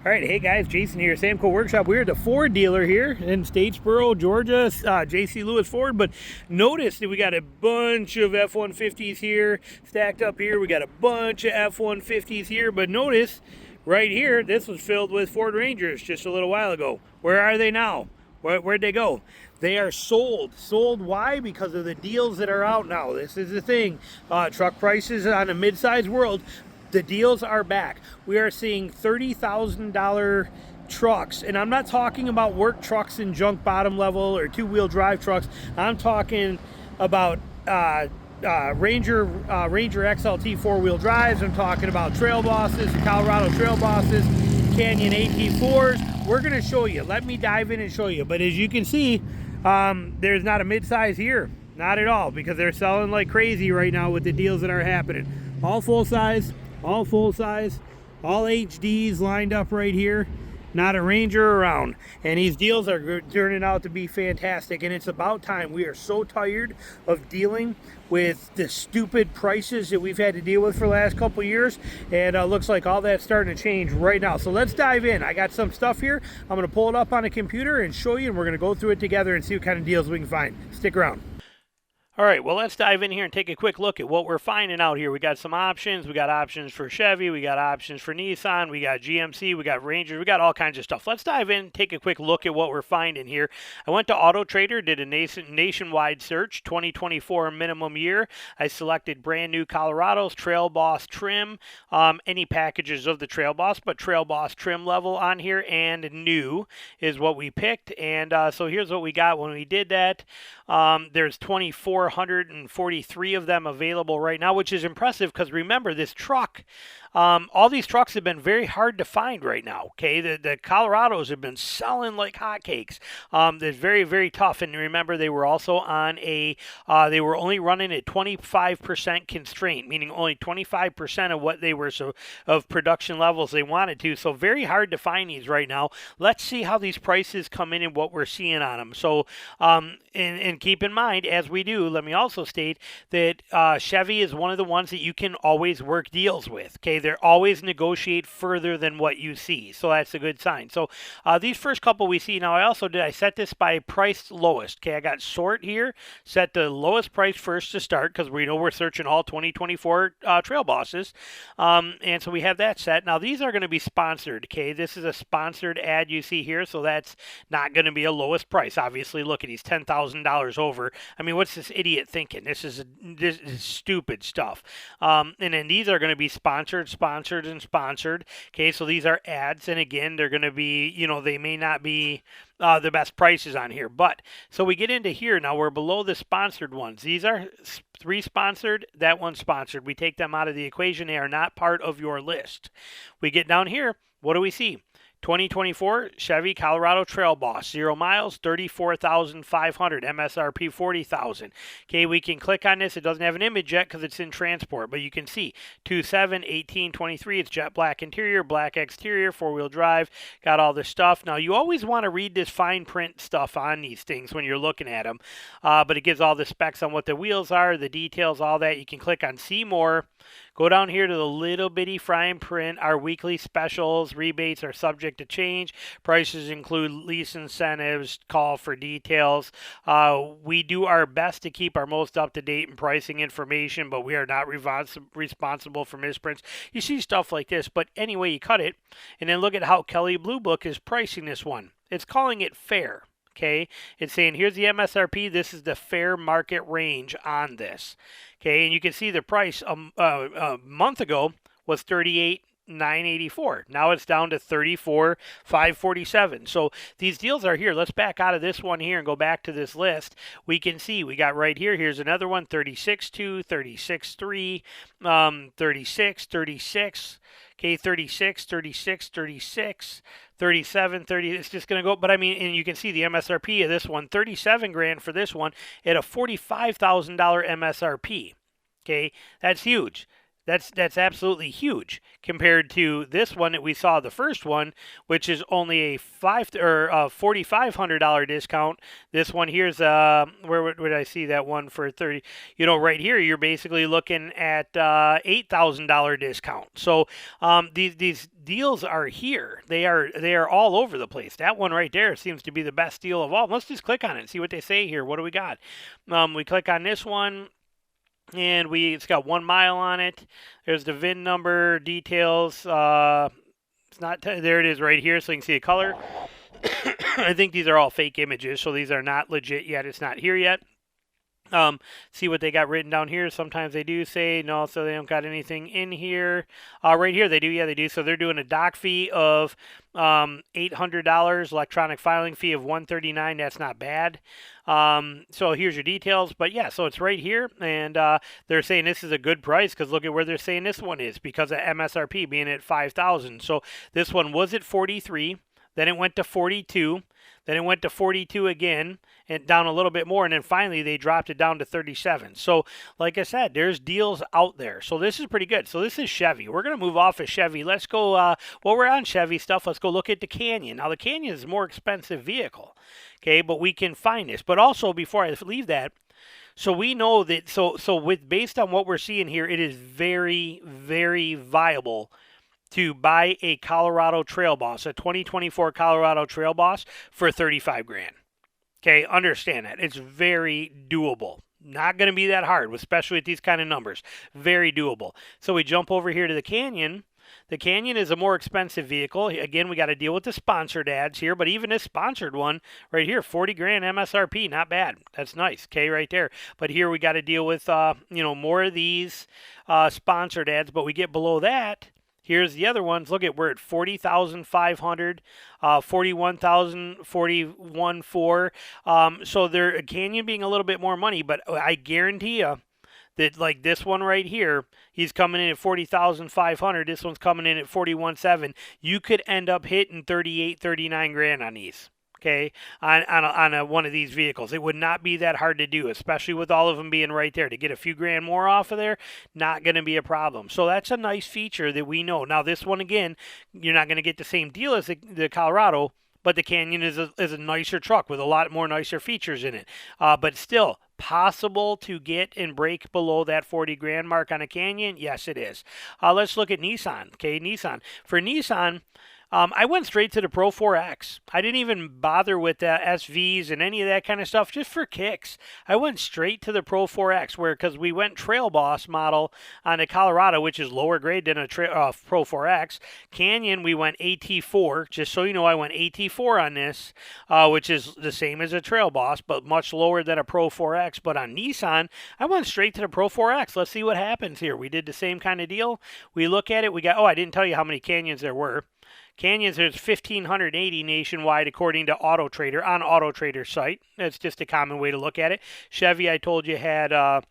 All right, hey guys, Jason here, Samco Workshop. We're at the Ford dealer here in Statesboro, Georgia, J.C. Lewis Ford. But notice that we got a bunch of F-150s here stacked up here. We got a bunch of F-150s here. But notice right here, this was filled with Ford Rangers just a little while ago. Where are they now? Where'd they go? They are sold. Sold, why? Because of the deals that are out now. This is the thing. Truck prices on a mid-size world, the deals are back. We are seeing $30,000 trucks, and I'm not talking about work trucks and junk bottom level or two-wheel drive trucks. I'm talking about Ranger XLT four-wheel drives. I'm talking about TrailBosses, Colorado TrailBosses, Canyon AT4s. We're going to show you. Let me dive in and show you. But as you can see, there's not a mid-size here. Not at all, because they're selling like crazy right now with the deals that are happening. All full-size. All full size, all HDs lined up right here, not a Ranger around. And these deals are turning out to be fantastic, and it's about time. We are so tired of dealing with the stupid prices that we've had to deal with for the last couple years, and looks like all that's starting to change right now. So let's dive in. I got some stuff here. I'm going to pull it up on a computer and show you, and we're going to go through it together and see what kind of deals we can find. Stick around. All right, well, let's dive in here and take a quick look at what we're finding out here. We got some options. We got options for Chevy. We got options for Nissan. We got GMC. We got Ranger. We got all kinds of stuff. Let's dive in and take a quick look at what we're finding here. I went to Auto Trader, did a nationwide search, 2024 minimum year. I selected brand new Colorados, TrailBoss trim, any packages of the TrailBoss, but TrailBoss trim level on here, and new is what we picked. And so here's what we got when we did that. There's 2,443 of them available right now, which is impressive because remember, this truck, all these trucks have been very hard to find right now, okay? The Colorados have been selling like hotcakes. They're very, very tough. And remember, they were also on they were only running at 25% constraint, meaning only 25% of what they were, of production levels they wanted to. So very hard to find these right now. Let's see how these prices come in and what we're seeing on them. So, and keep in mind, as we do, let me also state that Chevy is one of the ones that you can always work deals with, okay? They always negotiate further than what you see, so that's a good sign. So these first couple we see now, I set this by price lowest, okay? I got sort here, set the lowest price first to start because we know we're searching all 2024 trail bosses, and so we have that set. Now these are going to be sponsored, okay? This is a sponsored ad you see here, so that's not going to be a lowest price. Obviously, look at these $10,000 over. I mean, what's this idiot thinking? This is stupid stuff. And then these are going to be sponsored, and sponsored. Okay, so these are ads, and again, they're going to be, they may not be the best prices on here. But so we get into here now. We're below the sponsored ones. These are 3 sponsored. That one's sponsored. We take them out of the equation. They are not part of your list. We get down here. What do we see? 2024 Chevy Colorado TrailBoss, 0 miles, 34,500, MSRP 40,000. Okay, we can click on this. It doesn't have an image yet because it's in transport, but you can see 2/7/18/23. It's jet black interior, black exterior, 4-wheel drive. Got all this stuff. Now you always want to read this fine print stuff on these things when you're looking at them, but it gives all the specs on what the wheels are, the details, all that. You can click on See More. Go down here to the little bitty fine print. Our weekly specials, rebates are subject to change. Prices include lease incentives, call for details. We do our best to keep our most up-to-date and pricing information, but we are not responsible for misprints. You see stuff like this, but anyway, you cut it, and then look at how Kelley Blue Book is pricing this one. It's calling it fair. Okay, it's saying here's the MSRP. This is the fair market range on this. Okay, and you can see the price a month ago was $38,984. Now it's down to $34,547. So these deals are here. Let's back out of this one here and go back to this list. We can see we got right here. Here's another one: 36.2, 36.3, 36, 36. Okay, 36, 36, 36, 37, 30. It's just going to go. But I mean, and you can see the MSRP of this one, 37 grand for this one at a $45,000 MSRP. Okay, that's huge. That's absolutely huge compared to this one that we saw, the first one, which is only a $4,500 discount. This one here's where would I see that one for 30? You know, right here you're basically looking at $8,000 discount. So these deals are here. They are all over the place. That one right there seems to be the best deal of all. Let's just click on it and see what they say here. What do we got? We click on this one. And it's got 1 mile on it. There's the VIN number, details. It's not, there it is right here, so you can see a color. I think these are all fake images, so these are not legit yet. It's not here yet. See what they got written down here. Sometimes they do say no, so they don't got anything in here. Right here they do. Yeah, they do. So they're doing a doc fee of $800, electronic filing fee of $139. That's not bad. So here's your details. But yeah, so it's right here, and they're saying this is a good price because look at where they're saying this one is because of MSRP being at $5,000. So this one was at 43, then it went to 42. Then it went to 42 again and down a little bit more. And then finally they dropped it down to 37. So like I said, there's deals out there. So this is pretty good. So this is Chevy. We're going to move off of Chevy. Let's go, while we're on Chevy stuff, let's go look at the Canyon. Now the Canyon is a more expensive vehicle. Okay, but we can find this. But also before I leave that, so we know that, so based on what we're seeing here, it is very, very viable to buy a Colorado TrailBoss, a 2024 Colorado TrailBoss for 35 grand. Okay, understand that. It's very doable. Not going to be that hard, especially with these kind of numbers. Very doable. So we jump over here to the Canyon. The Canyon is a more expensive vehicle. Again, we got to deal with the sponsored ads here, but even this sponsored one right here, 40 grand MSRP, not bad. That's nice, okay, right there. But here we got to deal with, more of these sponsored ads, but we get below that. Here's the other ones. Look at, we're at 40,500, 41,000, 41,400. So they're Canyon being a little bit more money, but I guarantee you that like this one right here, he's coming in at 40,500. This one's coming in at 41,700. You could end up hitting 38, 39 grand on these. Okay, on one of these vehicles. It would not be that hard to do, especially with all of them being right there. To get a few grand more off of there, not going to be a problem. So that's a nice feature that we know. Now this one, again, you're not going to get the same deal as the Colorado, but the Canyon is a nicer truck with a lot more nicer features in it. But still, possible to get and break below that 40 grand mark on a Canyon? Yes, it is. Let's look at Nissan. Okay, Nissan. For Nissan, I went straight to the Pro4x. I didn't even bother with the SVs and any of that kind of stuff, just for kicks. I went straight to the Pro4x, because we went TrailBoss model on the Colorado, which is lower grade than a Pro4x. Canyon, we went AT4. Just so you know, I went AT4 on this, which is the same as a TrailBoss, but much lower than a Pro4x. But on Nissan, I went straight to the Pro4x. Let's see what happens here. We did the same kind of deal. We look at it. We got, I didn't tell you how many Canyons there were. Canyons, there's 1,580 nationwide according to Auto Trader, on Auto Trader's site. That's just a common way to look at it. Chevy, I told you, had on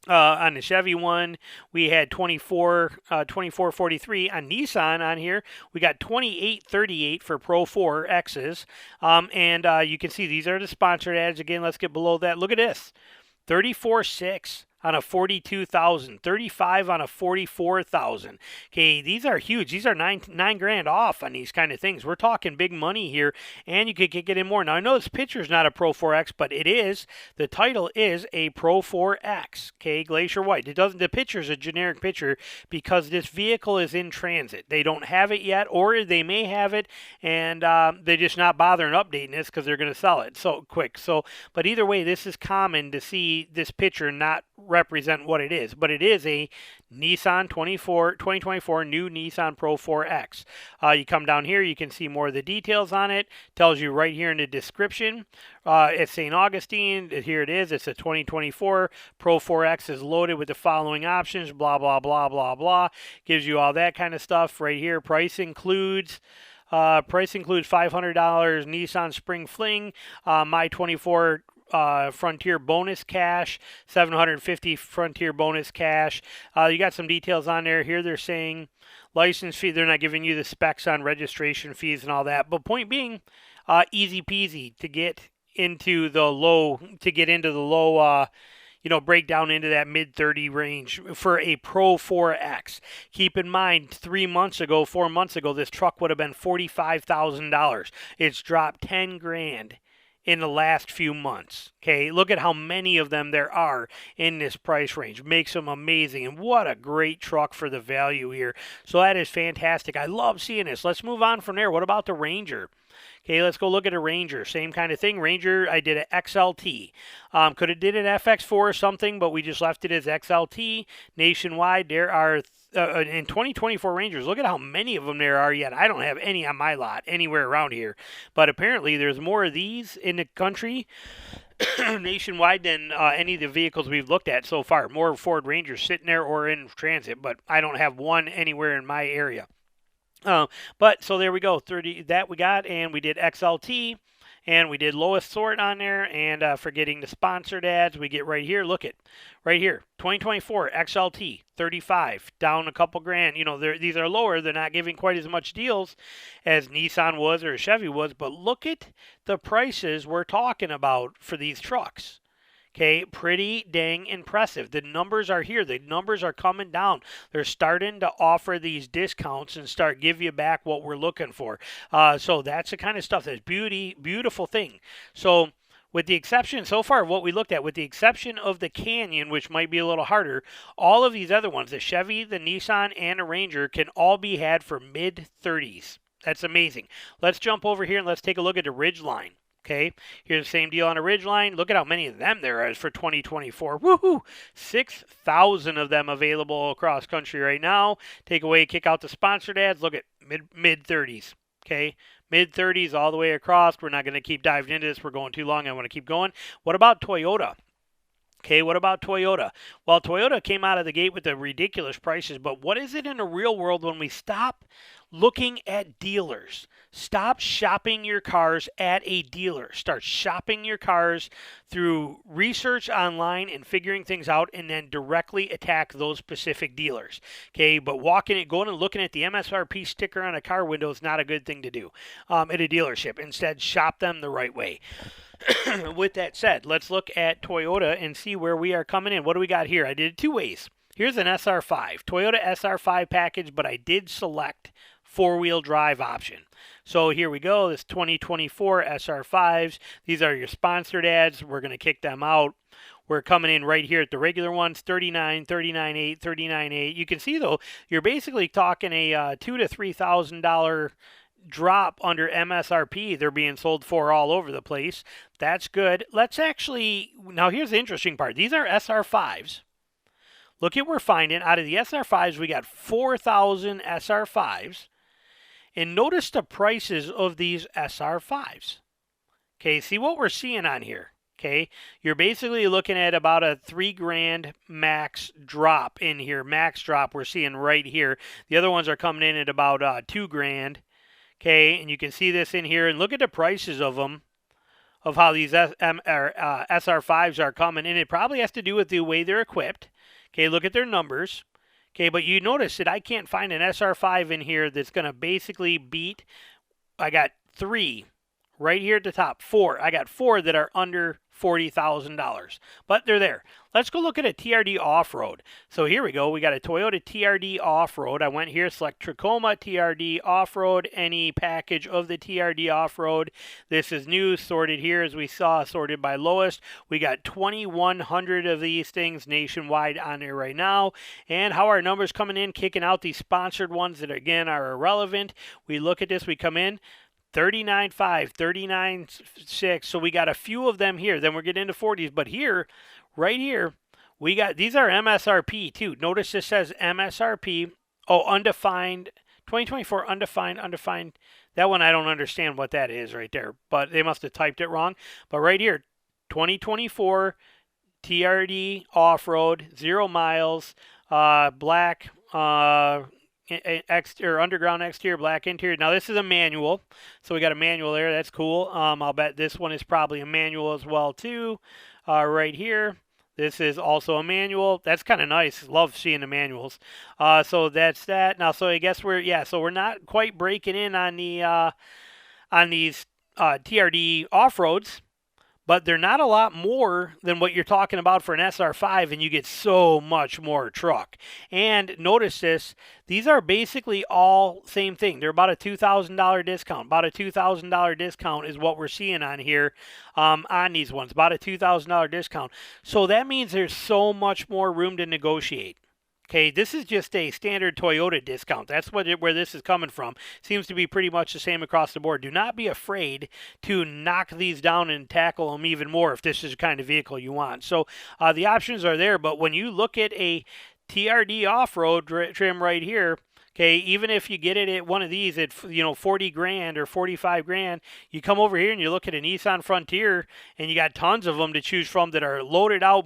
the Chevy one, we had 2443. On Nissan on here, we got 2838 for Pro4Xs. And you can see these are the sponsored ads. Again, let's get below that. Look at this, 34.6. On a 42,000, 35 on a 44,000. Okay, these are huge. These are nine grand off on these kind of things. We're talking big money here, and you could get in more. Now I know this picture is not a Pro4x, but it is. The title is a Pro4x. Okay, Glacier White. It doesn't. The picture is a generic picture because this vehicle is in transit. They don't have it yet, or they may have it, and they're just not bothering updating this because they're going to sell it so quick. So, but either way, this is common to see this picture not represent what it is, but it is a Nissan 2024 new Nissan Pro4x. You come down here, you can see more of the details on it. Tells you right here in the description. It's St. Augustine. Here it is. It's a 2024 Pro4x is loaded with the following options. Blah blah blah blah blah. Gives you all that kind of stuff right here. Price includes $500 Nissan Spring Fling, My 24 Frontier bonus cash, 750 Frontier bonus cash. You got some details on there. Here they're saying license fee. They're not giving you the specs on registration fees and all that. But point being, easy peasy to get into the low, break down into that mid-30 range for a Pro4x. Keep in mind, 4 months ago, this truck would have been $45,000. It's dropped 10 grand in the last few months. Okay, look at how many of them there are in this price range. Makes them amazing, and what a great truck for the value here. So that is fantastic. I love seeing this. Let's move on from there. What about the Ranger? Okay, let's go look at a Ranger. Same kind of thing. Ranger, I did an XLT. Could have did an FX4 or something, but we just left it as XLT. Nationwide, there are in 2024 Rangers, look at how many of them there are yet. I don't have any on my lot anywhere around here. But apparently there's more of these in the country nationwide than any of the vehicles we've looked at so far. More Ford Rangers sitting there or in transit, but I don't have one anywhere in my area. But so there we go, 30 that we got, and we did XLT, and we did lowest sort on there, and forgetting the sponsored ads, we get right here, look at, right here, 2024 XLT, 35, down a couple grand. These are lower, they're not giving quite as much deals as Nissan was or Chevy was, but look at the prices we're talking about for these trucks. Okay, pretty dang impressive. The numbers are here. The numbers are coming down. They're starting to offer these discounts and start give you back what we're looking for. So that's the kind of stuff that's beautiful thing. So with the exception, so far, what we looked at, with the exception of the Canyon, which might be a little harder, all of these other ones, the Chevy, the Nissan, and the Ranger, can all be had for mid-30s. That's amazing. Let's jump over here and let's take a look at the Ridgeline. Okay, here's the same deal on a Ridgeline. Look at how many of them there is for 2024. Woohoo! 6,000 of them available across country right now. Kick out the sponsored ads. Look at mid-30s. Okay, mid-30s all the way across. We're not going to keep diving into this. We're going too long. I want to keep going. What about Toyota? Okay, what about Toyota? Well, Toyota came out of the gate with the ridiculous prices, but what is it in the real world when we stop looking at dealers? Stop shopping your cars at a dealer. Start shopping your cars through research online and figuring things out, and then directly attack those specific dealers. Okay, but going and looking at the MSRP sticker on a car window is not a good thing to do at a dealership. Instead, shop them the right way. With that said, let's look at Toyota and see where we are coming in. What do we got here? I did it two ways. Here's an SR5, Toyota SR5 package, but I did select four-wheel drive option. So here we go, this 2024 SR5s. These are your sponsored ads. We're going to kick them out. We're coming in right here at the regular ones, $39,000, $39,800, $39,800. You can see, though, you're basically talking a $2,000 to $3,000 drop under MSRP. They're being sold for all over the place. That's good. Now here's the interesting part. These are SR5s. Look at what we're finding. Out of the SR5s, we got 4,000 SR5s. And notice the prices of these SR5s. Okay, see what we're seeing on here. Okay, you're basically looking at about a $3,000 max drop in here. Max drop we're seeing right here. The other ones are coming in at about $2,000. Okay, and you can see this in here. And look at the prices of them, of how these SR5s are coming. And it probably has to do with the way they're equipped. Okay, look at their numbers. Okay, but you notice that I can't find an SR5 in here that's going to basically beat. I got 3 right here at the top. 4. I got 4 that are under $40,000, but they're there. Let's go look at a TRD off-road. So here we go. We got a Toyota TRD off-road. I went here, select Tacoma TRD off-road, any package of the TRD off-road. This is new, sorted here as we saw, sorted by lowest. We got 2,100 of these things nationwide on there right now. And how our numbers coming in, kicking out these sponsored ones that again are irrelevant. We look at this, we come in 39.5, 39.6. So we got a few of them here. Then we're getting into 40s. But here, right here, we got, these are MSRP too. Notice this says MSRP. Oh, undefined, 2024 undefined. That one I don't understand what that is right there. But they must have typed it wrong. But right here, 2024 TRD off-road, 0 miles, black, underground exterior, black interior. Now this is a manual, so we got a manual there. That's cool. I'll bet this one is probably a manual as well too. Right here, this is also a manual. That's kind of nice. Love seeing the manuals. So that's that. Now, so I guess so we're not quite breaking in on the on these TRD off-roads, but they're not a lot more than what you're talking about for an SR5, and you get so much more truck. And notice this, these are basically all same thing. They're about a $2,000 discount. About a $2,000 discount is what we're seeing on here on these ones. About a $2,000 discount. So that means there's so much more room to negotiate. Okay, this is just a standard Toyota discount. That's where this is coming from. Seems to be pretty much the same across the board. Do not be afraid to knock these down and tackle them even more if this is the kind of vehicle you want. So the options are there, but when you look at a TRD off-road trim right here, okay, even if you get it at one of these at 40 grand or 45 grand, you come over here and you look at a Nissan Frontier and you got tons of them to choose from that are loaded out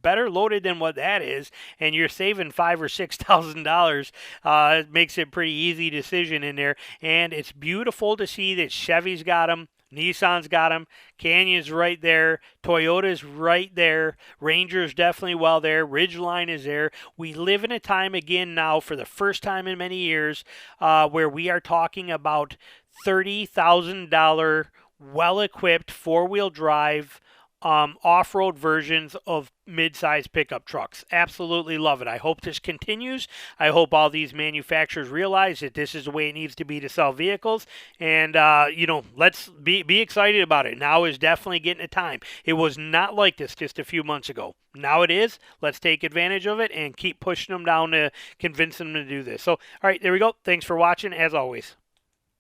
better loaded than what that is, and you're saving $5,000 or $6,000. It makes it a pretty easy decision in there, and it's beautiful to see that Chevy's got them. Nissan's got them. Canyon's right there. Toyota's right there. Ranger's definitely well there. Ridgeline is there. We live in a time again now, for the first time in many years, where we are talking about $30,000 well-equipped four-wheel drive off-road versions of mid-size pickup trucks. Absolutely love it. I hope this continues. I hope all these manufacturers realize that this is the way it needs to be to sell vehicles. And, let's be excited about it. Now is definitely getting a time. It was not like this just a few months ago. Now it is. Let's take advantage of it and keep pushing them down to convince them to do this. So, all right, there we go. Thanks for watching, as always.